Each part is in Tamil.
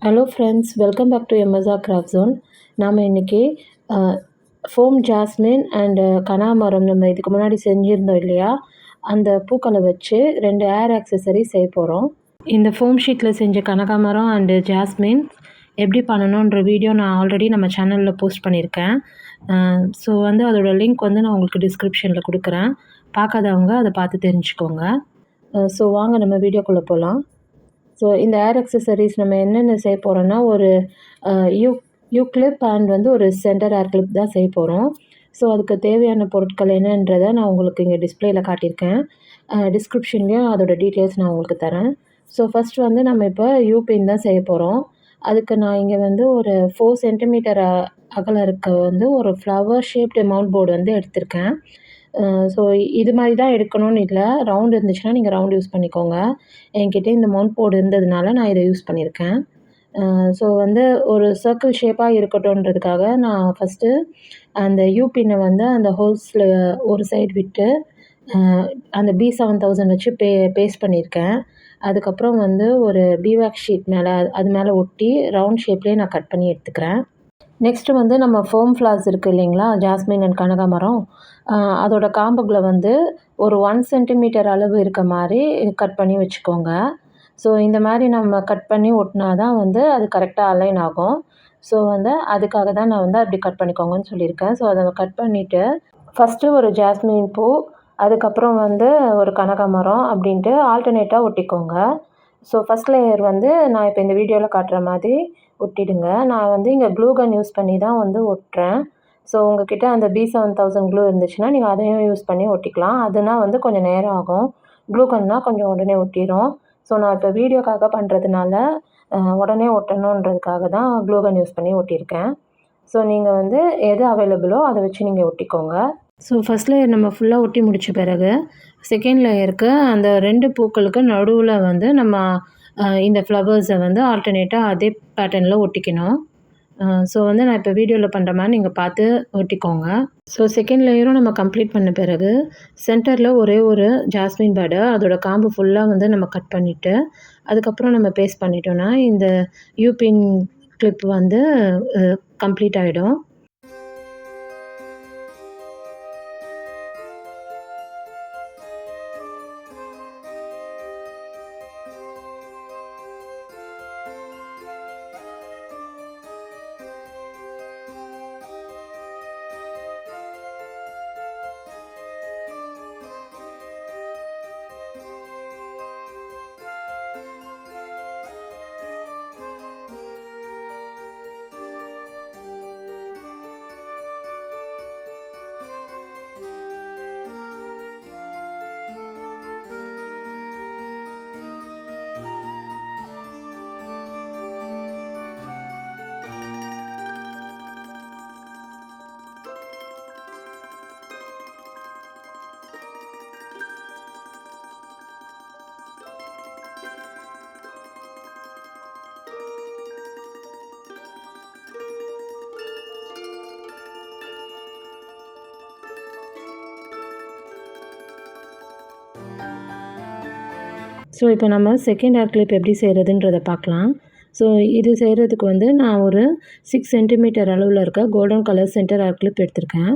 Hello friends, welcome back to MSA craft zone. நாம் இன்றைக்கி ஃபோம் ஜாஸ்மின் அண்டு கனகாமரம் நம்ம இதுக்கு முன்னாடி செஞ்சுருந்தோம் இல்லையா, அந்த பூக்களை வச்சு 2 ஏர் ஆக்சசரிஸ் செய்ய போகிறோம். இந்த ஃபோம் ஷீட்டில் செஞ்ச கனகாமரம் அண்டு ஜாஸ்மின் எப்படி பண்ணணுன்ற வீடியோ நான் ஆல்ரெடி நம்ம சேனலில் போஸ்ட் பண்ணியிருக்கேன். ஸோ அதோட லிங்க் நான் உங்களுக்கு டிஸ்கிரிப்ஷனில் கொடுக்குறேன். பார்க்காதவங்க அதை பார்த்து தெரிஞ்சுக்கோங்க. ஸோ வாங்க நம்ம வீடியோக்குள்ளே போகலாம். ஸோ இந்த ஏர் அக்சசரிஸ் நம்ம என்னென்ன செய்ய போகிறோன்னா, ஒரு யூ கிளிப் அண்ட் ஒரு சென்டர் ஏர் கிளிப் தான் செய்ய போகிறோம். ஸோ அதுக்கு தேவையான பொருட்கள் என்னன்றதை நான் உங்களுக்கு இங்கே டிஸ்பிளேயில் காட்டியிருக்கேன். டிஸ்கிரிப்ஷன்லேயும் அதோட டீட்டெயில்ஸ் நான் உங்களுக்கு தரேன். ஸோ ஃபஸ்ட் நம்ம இப்போ யூபின் தான் செய்ய போகிறோம். அதுக்கு நான் இங்கே ஒரு 4 சென்டிமீட்டர் அகலம் இருக்க ஒரு ஃப்ளவர் ஷேப்டு மவுண்ட் போர்டு எடுத்திருக்கேன். ஸோ இது மாதிரி தான் எடுக்கணும்னு இல்லை, ரவுண்ட் இருந்துச்சுன்னா நீங்கள் ரவுண்ட் யூஸ் பண்ணிக்கோங்க. என்கிட்ட இந்த மவுண்ட் போர்டு இருந்ததுனால நான் இதை யூஸ் பண்ணியிருக்கேன். ஸோ ஒரு சர்க்கிள் ஷேப்பாக இருக்கட்டும்ன்றதுக்காக நான் ஃபஸ்ட்டு அந்த யூபின்னை அந்த ஹோல்ஸில் ஒரு சைடு விட்டு அந்த B7000 வச்சு பேஸ்ட் பண்ணியிருக்கேன். அதுக்கப்புறம் ஒரு பீவாக்ஸ் ஷீட் மேலே அது மேலே ஒட்டி ரவுண்ட் ஷேப்லேயே நான் கட் பண்ணி எடுத்துக்கிறேன். நெக்ஸ்ட்டு நம்ம ஃபோம் ஃப்ளார்ஸ் இருக்குது இல்லைங்களா, ஜாஸ்மின் அண்ட் கனகாமரம், அதோட காம்புகளை ஒரு 1 சென்டிமீட்டர் அளவு இருக்க மாதிரி கட் பண்ணி வச்சுக்கோங்க. ஸோ இந்த மாதிரி நம்ம கட் பண்ணி ஒட்டினா தான் அது கரெக்டாக அலைன் ஆகும். ஸோ அதுக்காக தான் நான் அப்படி கட் பண்ணிக்கோங்கன்னு சொல்லியிருக்கேன். ஸோ அதை கட் பண்ணிவிட்டு ஃபஸ்ட்டு ஒரு ஜாஸ்மின் பூ, அதுக்கப்புறம் ஒரு கனகாமரம் அப்படின்ட்டு ஆல்டர்னேட்டாக ஒட்டிக்கோங்க. ஸோ ஃபஸ்ட் லேயர் நான் இப்போ இந்த வீடியோவில் காட்டுற மாதிரி ஒட்டிடுங்க. நான் இங்கே க்ளூ கன் யூஸ் பண்ணி தான் ஒட்டுறேன். ஸோ உங்கள்கிட்ட அந்த B7000 க்ளூ இருந்துச்சுன்னா நீங்கள் அதையும் யூஸ் பண்ணி ஒட்டிக்கலாம். அதுனா கொஞ்சம் நேரம் ஆகும். க்ளூ கன்னால் கொஞ்சம் உடனே ஒட்டிடும். ஸோ நான் இப்போ வீடியோக்காக பண்ணுறதுனால உடனே ஒட்டணுன்றதுக்காக தான் க்ளூ கன் யூஸ் பண்ணி ஒட்டியிருக்கேன். ஸோ நீங்கள் எது அவைலபிளோ அதை வச்சு நீங்கள் ஒட்டிக்கோங்க. ஸோ ஃபஸ்ட் லேயர் நம்ம ஃபுல்லாக ஒட்டி முடித்த பிறகு செகண்ட் லேயருக்கு அந்த 2 பூக்களுக்கு நடுவில் நம்ம இந்த ஃப்ளவர்ஸை ஆல்டர்னேட்டாக அதே பேட்டர்னில் ஒட்டிக்கணும். ஸோ நான் இப்போ வீடியோவில் பண்ணுற மாதிரி நீங்கள் பார்த்து ஒட்டிக்கோங்க. ஸோ செகண்ட் லேயரும் நம்ம கம்ப்ளீட் பண்ண பிறகு சென்டரில் ஒரே ஒரு ஜாஸ்மின் பேர்டை அதோட காம்பு ஃபுல்லாக நம்ம கட் பண்ணிவிட்டு அதுக்கப்புறம் நம்ம பேஸ்ட் பண்ணிட்டோன்னா இந்த யூபின் கிளிப் கம்ப்ளீட் ஆகிடும். ஸோ இப்போ நம்ம செகண்ட் ஏர் கிளிப் எப்படி செய்கிறதுன்றதை பார்க்கலாம். ஸோ இது செய்கிறதுக்கு நான் ஒரு 6 சென்டிமீட்டர் அளவில் இருக்க கோல்டன் கலர் சென்டர் ஏர் கிளிப் எடுத்திருக்கேன்.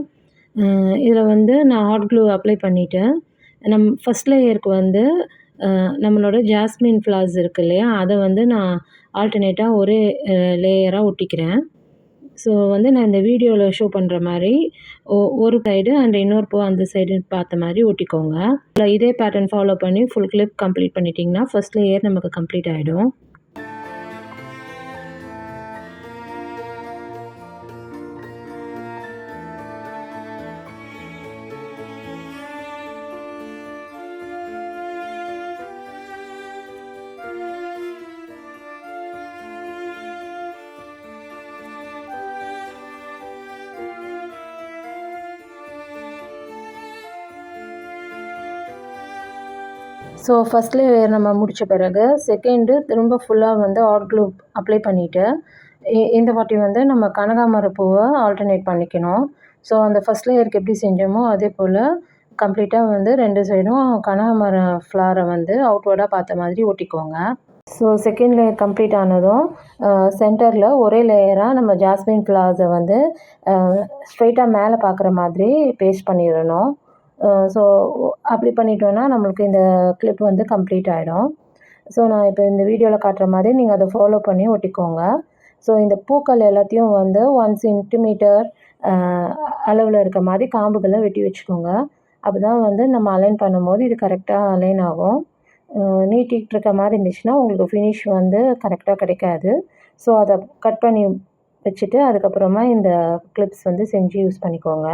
இதில் நான் ஹாட் க்ளூ அப்ளை பண்ணிவிட்டு ஃபஸ்ட் லேயருக்கு நம்மளோட ஜாஸ்மின் ஃப்ளார்ஸ் இருக்குது இல்லையா, அதை நான் ஆல்டர்னேட்டாக ஒரே லேயராக ஒட்டிக்கிறேன். ஸோ நான் இந்த வீடியோவில் ஷோ பண்ணுற மாதிரி ஒரு சைடு அண்ட் இன்னொரு பூ அந்த சைடு பார்த்த மாதிரி ஒட்டிக்கோங்க. இதே பேட்டர்ன் ஃபாலோ பண்ணி ஃபுல் கிளிப் கம்ப்ளீட் பண்ணிட்டிங்கன்னா ஃபஸ்ட் லேயர் நமக்கு கம்ப்ளீட் ஆகிடும். ஸோ ஃபஸ்ட் லேயர் நம்ம முடித்த பிறகு செகண்டு திரும்ப ஃபுல்லாக ஹாட் க்ளூ அப்ளை பண்ணிவிட்டு இந்த வாட்டி நம்ம கனகாமர பூவை ஆல்டர்னேட் பண்ணிக்கணும். ஸோ அந்த ஃபஸ்ட் லேயருக்கு எப்படி செஞ்சோமோ அதே போல் கம்ப்ளீட்டாக 2 சைடும் கனகாமர ஃப்ளாரை அவுட்வர்டாக பார்த்த மாதிரி ஒட்டிக்கோங்க. ஸோ செகண்ட் லேயர் கம்ப்ளீட் ஆனதும் சென்டரில் ஒரே லேயராக நம்ம ஜாஸ்மின் ஃப்ளவர்ஸை வந்து ஸ்ட்ரெயிட்டாக மேலே பார்க்குற மாதிரி பேஸ்ட் பண்ணிடணும். ஸோ அப்படி பண்ணிட்டோன்னா நம்மளுக்கு இந்த கிளிப் வந்து கம்ப்ளீட் ஆகிடும். ஸோ நான் இப்போ இந்த வீடியோவில் காட்டுற மாதிரி நீங்கள் அதை ஃபாலோ பண்ணி ஒட்டிக்கோங்க. ஸோ இந்த பூக்கள் எல்லாத்தையும் வந்து 1 சென்டிமீட்டர் அளவில் இருக்க மாதிரி காம்புகளை வெட்டி வச்சுக்கோங்க. அப்போ தான் வந்து நம்ம அலைன் பண்ணும்போது இது கரெக்டாக அலைன் ஆகும். நீட்டிகிட்டு இருக்க மாதிரி இருந்துச்சுன்னா உங்களுக்கு ஃபினிஷ் வந்து கரெக்டாக கிடைக்காது. ஸோ அதை கட் பண்ணி வச்சுட்டு அதுக்கப்புறமா இந்த கிளிப்ஸ் வந்து செஞ்சு யூஸ் பண்ணிக்கோங்க.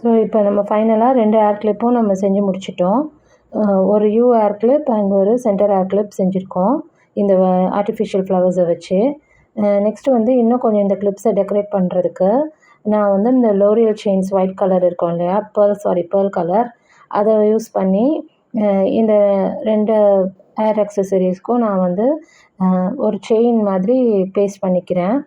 ஸோ இப்போ நம்ம ஃபைனலாக 2 ஏர் கிளிப்பும் நம்ம செஞ்சு முடிச்சிட்டோம். ஒரு யூ ஏர் கிளிப் அண்ட் ஒரு சென்டர் ஏர் கிளிப் செஞ்சுருக்கோம் இந்த ஆர்டிஃபிஷியல் ஃப்ளவர்ஸை வச்சு. நெக்ஸ்ட்டு வந்து இன்னும் கொஞ்சம் இந்த கிளிப்ஸை டெக்கரேட் பண்ணுறதுக்கு நான் வந்து இந்த லோரியல் செயின்ஸ் ஒயிட் கலர் இருக்கும் இல்லையா, பேர்ல் கலர், அதை யூஸ் பண்ணி இந்த 2 ஏர் அக்சசரிஸ்க்கும் நான் வந்து ஒரு செயின் மாதிரி பேஸ்ட் பண்ணிக்கிறேன்.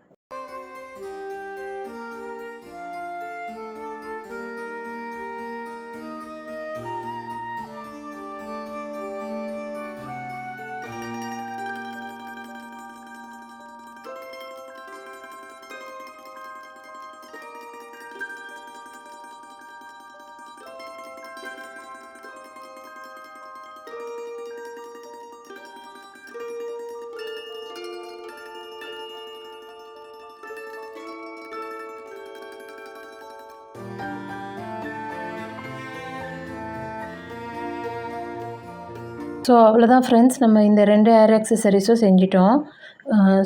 ஸோ அவ்வளோதான் ஃப்ரெண்ட்ஸ், நம்ம இந்த 2 ஏர் அக்சசரிஸும் செஞ்சிட்டோம்.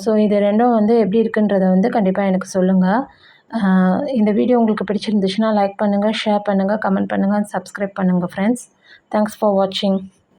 ஸோ இது 2ம் வந்து எப்படி இருக்குன்றத வந்து கண்டிப்பாக எனக்கு சொல்லுங்கள். இந்த வீடியோ உங்களுக்கு பிடிச்சிருந்துச்சுன்னா லைக் பண்ணுங்கள், ஷேர் பண்ணுங்கள், கமெண்ட் பண்ணுங்கள், சப்ஸ்கிரைப் பண்ணுங்கள் ஃப்ரெண்ட்ஸ். தேங்க்ஸ் ஃபார் வாட்சிங்.